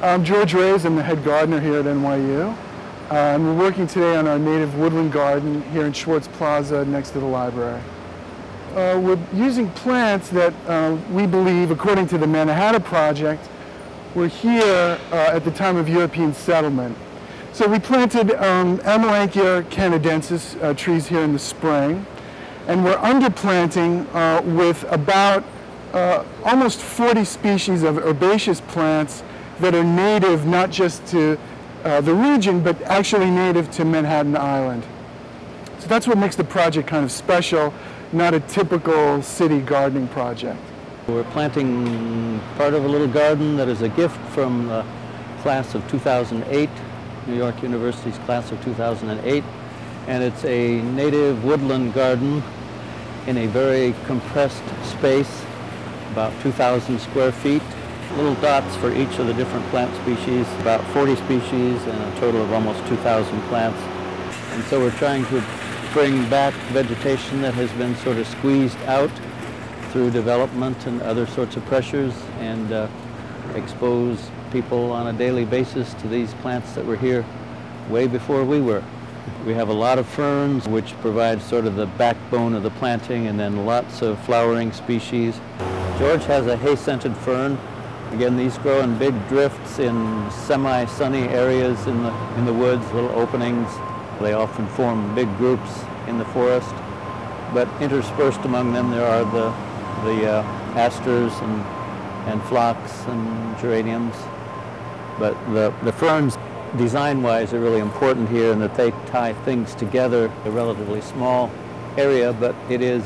I'm George Reis. I'm the head gardener here at NYU. And we're working today on our native woodland garden here in Schwartz Plaza next to the library. We're using plants that we believe, according to the Mannahatta Project, were here at the time of European settlement. So we planted Amelanchier canadensis trees here in the spring, and we're underplanting with about almost 40 species of herbaceous plants that are native not just to the region, but actually native to Manhattan Island. So that's what makes the project kind of special, not a typical city gardening project. We're planting part of a little garden that is a gift from the class of 2008, New York University's class of 2008, and it's a native woodland garden in a very compressed space, about 2,000 square feet. Little dots for each of the different plant species, about 40 species and a total of almost 2,000 plants. And so we're trying to bring back vegetation that has been sort of squeezed out through development and other sorts of pressures, and expose people on a daily basis to these plants that were here way before we were. We have a lot of ferns, which provide sort of the backbone of the planting, and then lots of flowering species. George has a hay-scented fern. Again, these grow in big drifts in semi-sunny areas in the woods, little openings. They often form big groups in the forest, but interspersed among them there are the asters and phlox and geraniums. But the ferns, design-wise, are really important here in that they tie things together. A relatively small area, but it is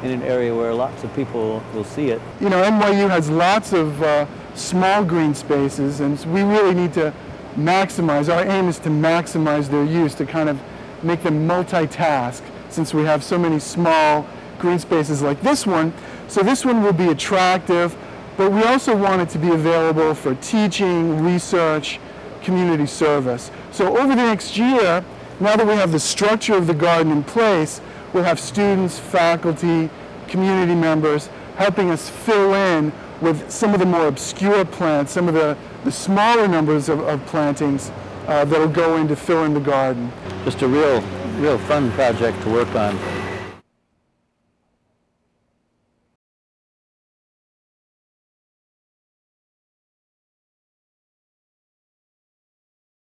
in an area where lots of people will see it. You know, NYU has lots of small green spaces, and we really need to maximize. Our aim is to maximize their use, to kind of make them multitask, since we have so many small green spaces like this one. So this one will be attractive, but we also want it to be available for teaching, research, community service. So over the next year, now that we have the structure of the garden in place, we'll have students, faculty, community members helping us fill in with some of the more obscure plants, some of the smaller numbers of plantings that will go in to fill in the garden. Just a real fun project to work on.